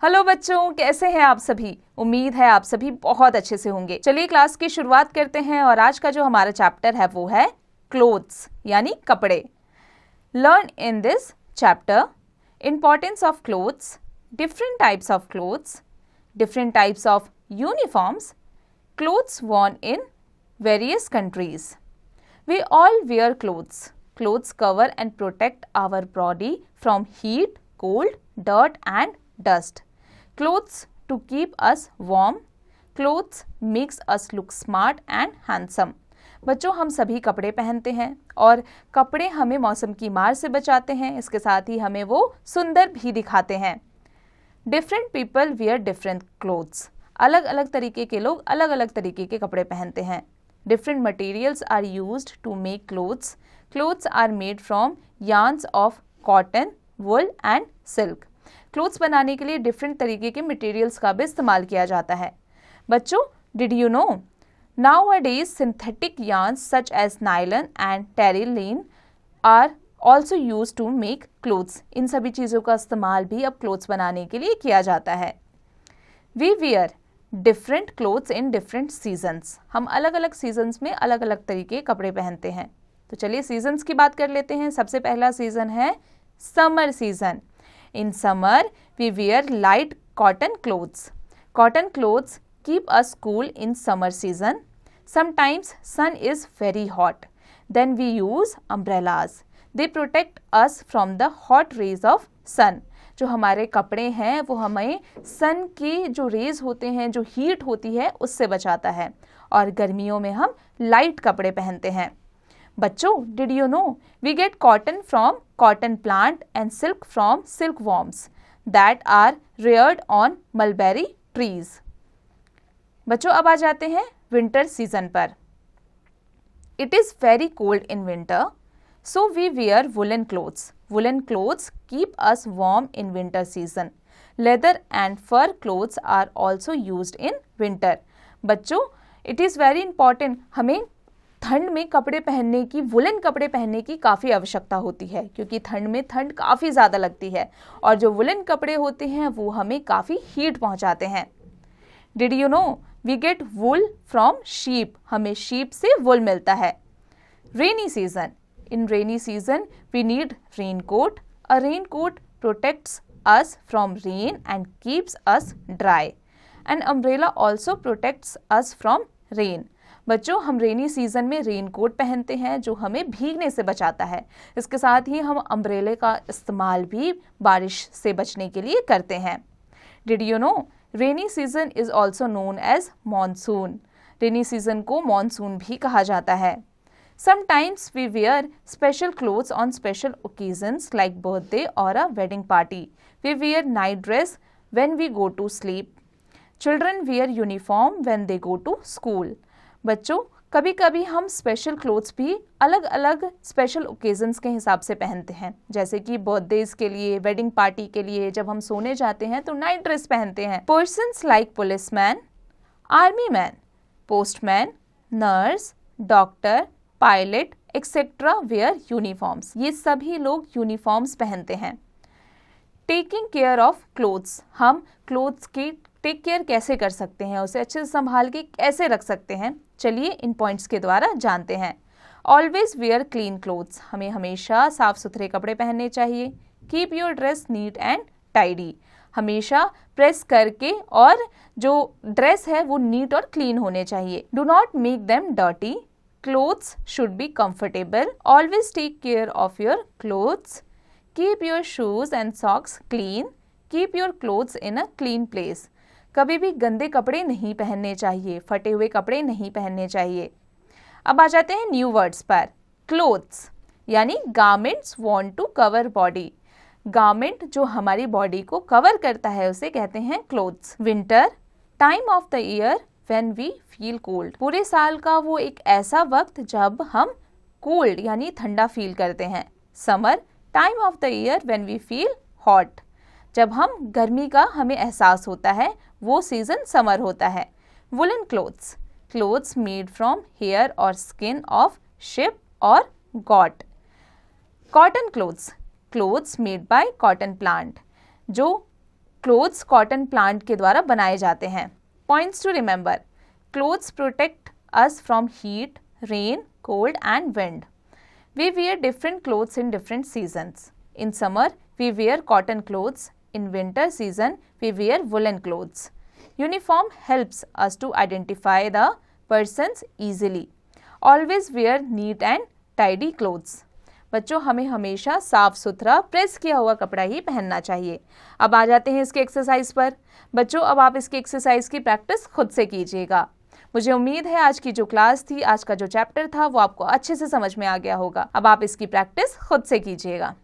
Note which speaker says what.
Speaker 1: Hello बच्चों, कैसे हैं आप सभी। उम्मीद है आप सभी बहुत अच्छे से होंगे। चलिए क्लास की शुरुआत करते हैं और आज का जो हमारा चैप्टर है वो है क्लोथ्स यानी कपड़े। Learn in this chapter importance of clothes, different types of clothes, different types of uniforms, clothes worn in various countries. We all wear clothes. Clothes cover and protect our body from heat, cold, dirt and dust. Clothes to keep us warm. Clothes makes us look smart and handsome. बच्चों, हम सभी कपड़े पहनते हैं और कपड़े हमें मौसम की मार से बचाते हैं, इसके साथ ही हमें वो सुंदर भी दिखाते हैं। Different people wear different clothes. अलग अलग तरीके के लोग अलग अलग तरीके के कपड़े पहनते हैं। Different materials are used to make clothes. Clothes are made from yarns of cotton, wool and silk. Clothes बनाने के लिए डिफरेंट तरीके के मटेरियल्स का भी इस्तेमाल किया जाता है। बच्चों, did you no nowadays synthetic yarns such as nylon and terylene are also used to make clothes. इन सभी चीज़ों का इस्तेमाल भी अब क्लोथ्स बनाने के लिए किया जाता है। We wear different clothes in different seasons. हम अलग अलग सीजन्स में अलग अलग तरीके के कपड़े पहनते हैं। तो चलिए सीजन्स की बात कर लेते हैं। सबसे पहला सीजन है summer season. In summer, we wear light cotton clothes. Cotton clothes keep us cool in summer season. Sometimes sun is very hot. Then we use umbrellas. They protect us from the hot rays of sun. जो हमारे कपड़े हैं वो हमें सन की जो raise होते हैं, जो हीट होती है, उससे बचाता है और गर्मियों में हम लाइट कपड़े पहनते हैं। बच्चों, did you know we get cotton from cotton plant and silk from silkworms that are reared on mulberry trees. बच्चों, अब आ जाते हैं विंटर सीजन पर। It is very cold in winter, so we wear woollen clothes. Woolen clothes keep us warm in winter season. Leather and fur clothes are also used in winter. बच्चों, it is very important, हमें ठंड में कपड़े पहनने की, woollen कपड़े पहनने की काफ़ी आवश्यकता होती है क्योंकि ठंड में ठंड काफ़ी ज़्यादा लगती है और जो वुलन कपड़े होते हैं वो हमें काफ़ी हीट पहुंचाते हैं। Did you know we get wool from sheep? हमें sheep से wool मिलता है। Rainy season. In rainy season, we need raincoat. A raincoat protects us from rain and keeps us dry. An umbrella also protects us from rain. बच्चों, हम rainy season में raincoat पहनते हैं जो हमें भीगने से बचाता है। इसके साथ ही हम अम्ब्रेले का इस्तेमाल भी बारिश से बचने के लिए करते हैं। Did you know rainy season is also known as monsoon? Rainy season को मॉनसून भी कहा जाता है। Sometimes we wear special clothes on special occasions like birthday or a wedding party. We wear night dress when we go to sleep. Children wear uniform when they go to school. बच्चों, कभी कभी हम special clothes भी अलग अलग special occasions के हिसाब से पहनते हैं, जैसे कि बर्थडेज के लिए, वेडिंग पार्टी के लिए जब हम सोने जाते हैं तो नाइट ड्रेस पहनते हैं। Persons like policeman, army man, postman, nurse, doctor, pilot etcetera wear uniforms. ये सभी लोग यूनिफॉर्म्स पहनते हैं। टेकिंग केयर ऑफ क्लोथ्स, हम क्लोथ्स की टेक केयर कैसे कर सकते हैं, उसे अच्छे से संभाल के कैसे रख सकते हैं, चलिए इन पॉइंट्स के द्वारा जानते हैं। ऑलवेज वेयर क्लीन क्लोथ्स, हमें हमेशा साफ सुथरे कपड़े पहनने चाहिए। Keep your dress neat and tidy, हमेशा प्रेस करके और जो ड्रेस है वो नीट और क्लीन होने चाहिए। Do not make them dirty, clothes should be comfortable. Always take care of your clothes. Keep your shoes and socks clean. Keep your clothes in a clean place. कभी भी गंदे कपड़े नहीं पहनने चाहिए, फटे हुए कपड़े नहीं पहनने चाहिए। अब आ जाते हैं न्यू वर्ड्स पर। क्लोथ्स यानी garments worn to cover body. Garment जो हमारी बॉडी को कवर करता है उसे कहते हैं clothes. Winter, time of the year when we feel cold. पूरे साल का वो एक ऐसा वक्त जब हम कोल्ड यानी ठंडा फील करते हैं। Summer, time of the year when we feel hot. जब हम गर्मी का हमें एहसास होता है वो सीजन समर होता है। Woollen clothes, clothes made from hair और स्किन ऑफ शिप और goat. Cotton clothes, clothes made by cotton plant, जो क्लोथ्स कॉटन प्लांट के द्वारा बनाए जाते हैं। Points to remember, clothes protect us from heat, rain, cold and wind. We wear different clothes in different seasons. In summer, we wear cotton clothes. In winter season, we wear woolen clothes. Uniform helps us to identify the persons easily. Always wear neat and tidy clothes. बच्चों, हमें हमेशा साफ सुथरा press किया हुआ कपड़ा ही पहनना चाहिए। अब आ जाते हैं इसके एक्सरसाइज पर। बच्चों, अब आप इसकी एक्सरसाइज की प्रैक्टिस खुद से कीजिएगा। मुझे उम्मीद है आज की जो क्लास थी, आज का जो चैप्टर था, वो आपको अच्छे से समझ में आ गया होगा। अब आप इसकी प्रैक्टिस खुद से कीजिएगा।